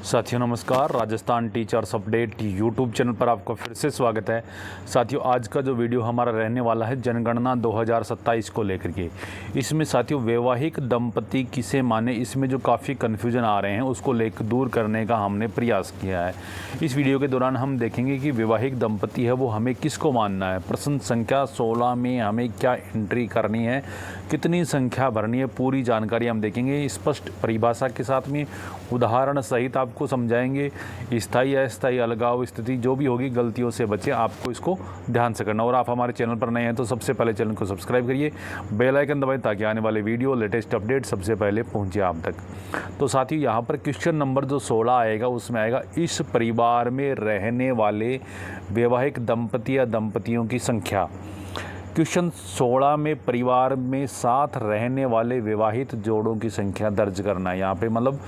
साथियों नमस्कार, Rajasthan teachers update YouTube channel पर आपका फिर से स्वागत है। साथियों आज का जो वीडियो हमारा रहने वाला है जनगणना 2027 को लेकर के। इसमें साथियों वैवाहिक दंपति किसे माने, इसमें जो काफ़ी कन्फ्यूजन आ रहे हैं उसको लेकर दूर करने का हमने प्रयास किया है। इस वीडियो के दौरान हम देखेंगे कि वैवाहिक दंपति है वो हमें किसको मानना है, प्रश्न संख्या 16 में हमें क्या एंट्री करनी है, कितनी संख्या भरनी है, पूरी जानकारी हम देखेंगे। स्पष्ट परिभाषा के साथ में उदाहरण सहित आपको समझाएंगे। स्थायी अस्थायी अलगाव स्थिति जो भी होगी गलतियों से बचे, आपको इसको ध्यान से करना। और आप हमारे चैनल पर नए हैं तो सबसे पहले चैनल को सब्सक्राइब करिए, बेल आइकन दबाएं ताकि आने वाले वीडियो लेटेस्ट अपडेट सबसे पहले पहुंचे आप तक। तो साथियों यहाँ पर क्वेश्चन नंबर जो 16 आएगा उसमें आएगा इस परिवार में रहने वाले वैवाहिक दंपति या दंपतियों की संख्या। क्वेश्चन 16 में परिवार में साथ रहने वाले विवाहित जोड़ों की संख्या दर्ज करना है। यहाँ पे मतलब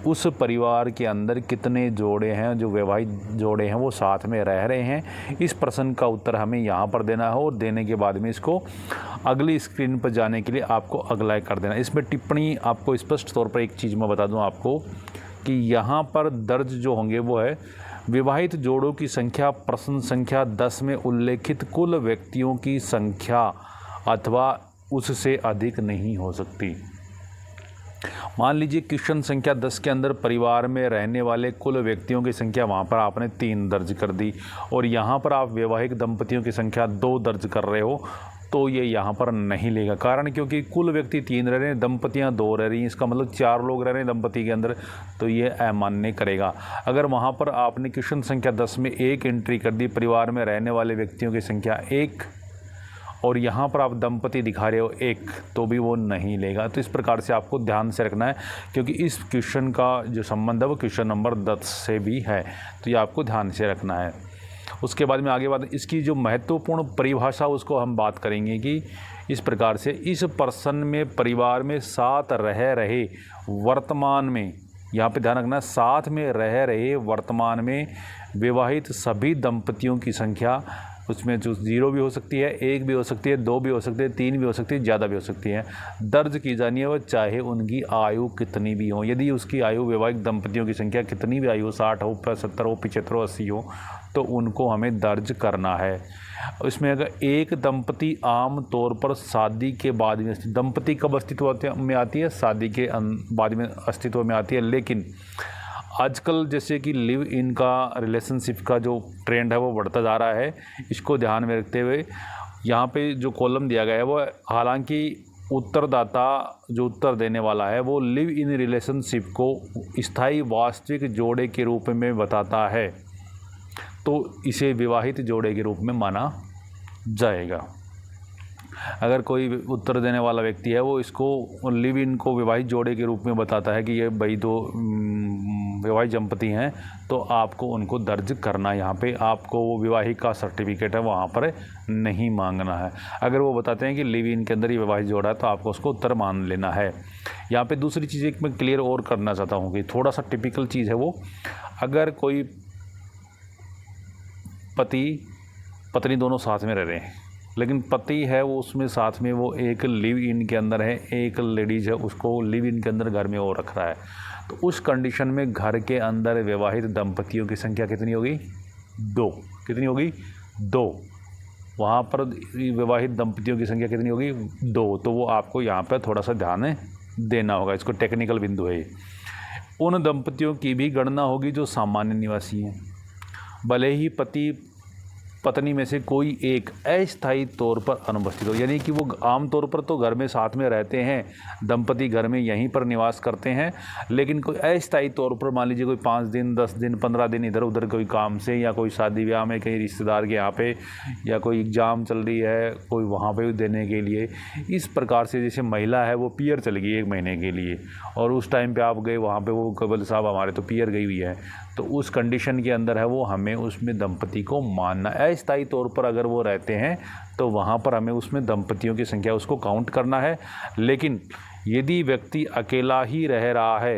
उस परिवार के अंदर कितने जोड़े हैं, जो विवाहित जोड़े हैं वो साथ में रह रहे हैं। इस प्रश्न का उत्तर हमें यहाँ पर देना है और देने के बाद में इसको अगली स्क्रीन पर जाने के लिए आपको अगला कर देना। इसमें टिप्पणी आपको स्पष्ट तौर पर एक चीज़ मैं बता दूँ आपको कि यहाँ पर दर्ज जो होंगे वो है विवाहित जोड़ों की संख्या प्रश्न संख्या 10 में उल्लेखित कुल व्यक्तियों की संख्या अथवा उससे अधिक नहीं हो सकती। मान लीजिए क्वेश्चन संख्या 10 के अंदर परिवार में रहने वाले कुल व्यक्तियों की संख्या वहाँ पर आपने 3 दर्ज कर दी और यहाँ पर आप वैवाहिक दंपतियों की संख्या 2 दर्ज कर रहे हो, तो ये यहाँ पर नहीं लेगा। कारण क्योंकि कुल व्यक्ति 3 रह रहे हैं, दंपतियाँ 2 रह रही हैं, इसका मतलब 4 लोग रह रहे हैं दंपति के अंदर, तो ये अमान्य करेगा। अगर वहाँ पर आपने क्वेश्चन संख्या 10 में 1 एंट्री कर दी, परिवार में रहने वाले व्यक्तियों की संख्या 1, और यहाँ पर आप दंपति दिखा रहे हो 1, तो भी वो नहीं लेगा। तो इस प्रकार से आपको ध्यान से रखना है क्योंकि इस क्वेश्चन का जो संबंध है वो क्वेश्चन नंबर 10 से भी है, तो ये आपको ध्यान से रखना है। उसके बाद में आगे बात इसकी जो महत्वपूर्ण परिभाषा उसको हम बात करेंगे कि इस प्रकार से इस प्रश्न में परिवार में साथ रह रहे वर्तमान में, यहाँ पे ध्यान रखना साथ में रह रहे वर्तमान में विवाहित सभी दंपतियों की संख्या, उसमें जो 0 भी हो सकती है, 1 भी हो सकती है, 2 भी हो सकती है, 3 भी हो सकती है, ज़्यादा भी हो सकती है, दर्ज की जानी है, वह चाहे उनकी आयु कितनी भी हो। यदि उसकी आयु वैवाहिक दंपतियों की संख्या कितनी भी आयु 60 हो, 75 हो, 75 हो, 80 हो, तो उनको हमें दर्ज करना है। इसमें अगर एक दंपति आम तौर पर शादी के बाद में, दंपति कब अस्तित्व में आती है, शादी के बाद में अस्तित्व में आती है, लेकिन आजकल जैसे कि लिव इन का रिलेशनशिप का जो ट्रेंड है वो बढ़ता जा रहा है। इसको ध्यान में रखते हुए यहाँ पे जो कॉलम दिया गया है वो हालांकि उत्तरदाता जो उत्तर देने वाला है वो लिव इन रिलेशनशिप को स्थायी वास्तविक जोड़े के रूप में बताता है, तो इसे विवाहित जोड़े के रूप में माना जाएगा। अगर कोई उत्तर देने वाला व्यक्ति है वो इसको लिव इन को विवाहित जोड़े के रूप में बताता है कि ये भाई 2 विवाहित दंपति हैं, तो आपको उनको दर्ज करना है। यहाँ पे आपको वो विवाहिक का सर्टिफिकेट है वहाँ पर नहीं मांगना है। अगर वो बताते हैं कि लिव इन के अंदर ही विवाहित जोड़ा है तो आपको उसको उत्तर मान लेना है। यहाँ पे दूसरी चीज़ एक मैं क्लियर और करना चाहता हूँ कि थोड़ा सा टिपिकल चीज़ है वो, अगर कोई पति पत्नी दोनों साथ में रह रहे हैं लेकिन पति है वो उसमें साथ में वो एक लिव इन के अंदर है, एक लेडीज़ है उसको लिव इन के अंदर घर में वो रख रहा है, तो उस कंडीशन में घर के अंदर विवाहित दंपतियों की संख्या कितनी होगी, 2। कितनी होगी, 2। वहाँ पर विवाहित दंपतियों की संख्या कितनी होगी, 2। तो वो आपको यहाँ पर थोड़ा सा ध्यान देना होगा, इसको टेक्निकल बिंदु है। उन दंपतियों की भी गणना होगी जो सामान्य निवासी हैं, भले ही पति पत्नी में से कोई एक अस्थायी तौर पर अनुपस्थित हो, यानी कि वो आम तौर पर तो घर में साथ में रहते हैं, दंपति घर में यहीं पर निवास करते हैं, लेकिन कोई अस्थायी तौर पर मान लीजिए कोई 5 दिन 10 दिन 15 दिन इधर उधर कोई काम से या कोई शादी ब्याह में कहीं रिश्तेदार के यहाँ पे या कोई एग्ज़ाम चल रही है कोई वहाँ पे देने के लिए, इस प्रकार से जैसे महिला है वो पियर चल गई 1 महीने के लिए और उस टाइम पर आप गए वहाँ पर वो कबल साहब हमारे तो पियर गई हुई है, तो उस कंडीशन के अंदर है वो हमें उसमें दंपति को मानना। अस्थायी तौर पर अगर वो रहते हैं तो वहाँ पर हमें उसमें दंपतियों की संख्या उसको काउंट करना है। लेकिन यदि व्यक्ति अकेला ही रह रहा है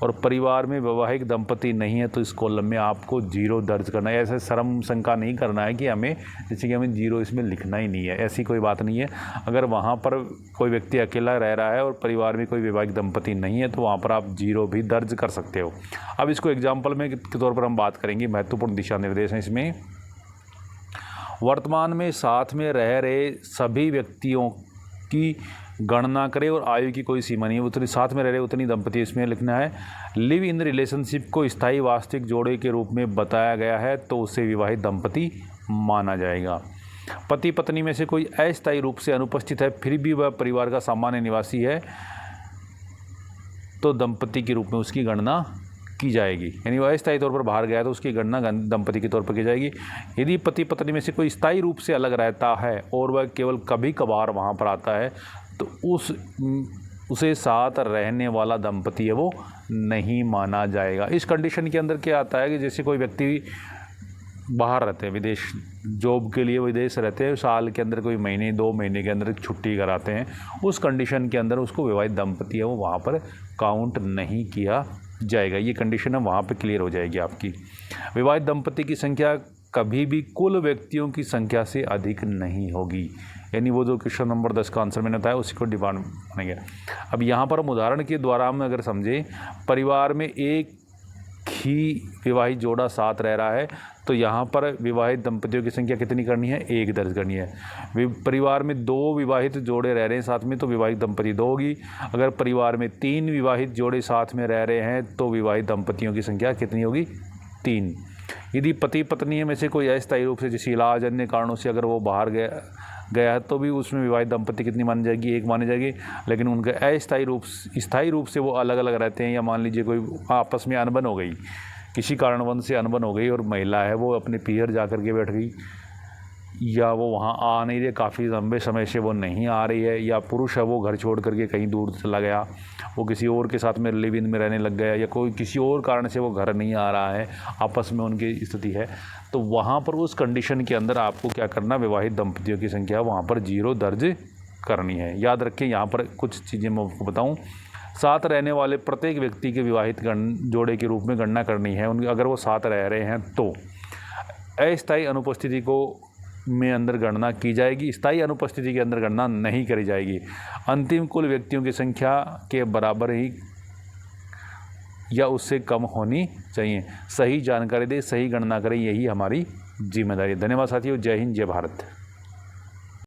और परिवार में वैवाहिक दंपति नहीं है तो इस कॉलम में आपको 0 दर्ज करना है। ऐसे शर्म शंका नहीं करना है कि हमें जैसे कि हमें 0 इसमें लिखना ही नहीं है, ऐसी कोई बात नहीं है। अगर वहाँ पर कोई व्यक्ति अकेला रह रहा है और परिवार में कोई वैवाहिक दंपति नहीं है तो वहाँ पर आप 0 भी दर्ज कर सकते हो। अब इसको एग्जाम्पल में के तौर पर हम बात करेंगे। महत्वपूर्ण दिशा निर्देश हैं इसमें। वर्तमान में साथ में रह रहे सभी व्यक्तियों की गणना करें और आयु की कोई सीमा नहीं है, उतनी साथ में रह रहे उतनी दंपति इसमें लिखना है। लिव इन रिलेशनशिप को स्थायी वास्तविक जोड़े के रूप में बताया गया है तो उसे विवाहित दंपति माना जाएगा। पति पत्नी में से कोई अस्थायी रूप से अनुपस्थित है फिर भी वह परिवार का सामान्य निवासी है तो दंपति के रूप में उसकी गणना की जाएगी, यानी वह अस्थायी तौर पर बाहर गया तो उसकी गणना दंपति के तौर पर की जाएगी। यदि पति पत्नी में से कोई स्थायी रूप से अलग रहता है और वह केवल कभी कभार वहाँ पर आता है तो उसे साथ रहने वाला दंपति है वो नहीं माना जाएगा। इस कंडीशन के अंदर क्या आता है कि जैसे कोई व्यक्ति बाहर रहते हैं, विदेश जॉब के लिए विदेश रहते हैं, साल के अंदर कोई महीने 2 महीने के अंदर छुट्टी कराते हैं, उस कंडीशन के अंदर उसको विवाहित दंपति है वो वहाँ पर काउंट नहीं किया जाएगा। ये कंडीशन है वहाँ पे क्लियर हो जाएगी आपकी। विवाहित दंपति की संख्या कभी भी कुल व्यक्तियों की संख्या से अधिक नहीं होगी, यानी वो जो क्वेश्चन नंबर 10 का आंसर मैंने बताया उसी को डिमांड बनेगा। अब यहाँ पर हम उदाहरण के द्वारा हम अगर समझें, परिवार में एक ही विवाहित जोड़ा साथ रह रहा है तो यहाँ पर विवाहित दंपतियों की संख्या कितनी करनी है, 1 दर्ज करनी है। परिवार में 2 विवाहित जोड़े रह रहे हैं साथ में तो विवाहित दंपति 2 होगी। अगर परिवार में 3 विवाहित जोड़े साथ में रह रहे हैं तो विवाहित दंपतियों की संख्या कितनी होगी, 3। यदि पति पत्नी में से कोई अस्थायी रूप से जैसे इलाज अन्य कारणों से अगर वो बाहर गया है तो भी उसमें विवाहित दंपति कितनी मानी जाएगी, 1 मानी जाएगी। लेकिन उनका स्थायी रूप से वो अलग अलग रहते हैं, या मान लीजिए कोई आपस में अनबन हो गई, किसी कारणवश से अनबन हो गई और महिला है वो अपने पीहर जा कर के बैठ गई, या वो वहाँ आ नहीं रही, काफ़ी लंबे समय से वो नहीं आ रही है, या पुरुष है वो घर छोड़ करके कहीं दूर चला गया, वो किसी और के साथ में लिव इन में रहने लग गया, या कोई किसी और कारण से वो घर नहीं आ रहा है, आपस में उनकी स्थिति है, तो वहाँ पर उस कंडीशन के अंदर आपको क्या करना, विवाहित दंपतियों की संख्या वहाँ पर 0 दर्ज करनी है। याद रखें, यहाँ पर कुछ चीज़ें मैं आपको बताऊँ। साथ रहने वाले प्रत्येक व्यक्ति के विवाहित जोड़े के रूप में गणना करनी है उनकी, अगर वो साथ रह रहे हैं तो अस्थायी अनुपस्थिति को में अंदर गणना की जाएगी, स्थायी अनुपस्थिति के अंदर गणना नहीं करी जाएगी। अंतिम कुल व्यक्तियों की संख्या के बराबर ही या उससे कम होनी चाहिए। सही जानकारी दें, सही गणना करें, यही हमारी जिम्मेदारी है। धन्यवाद साथियों, जय हिंद, जय भारत।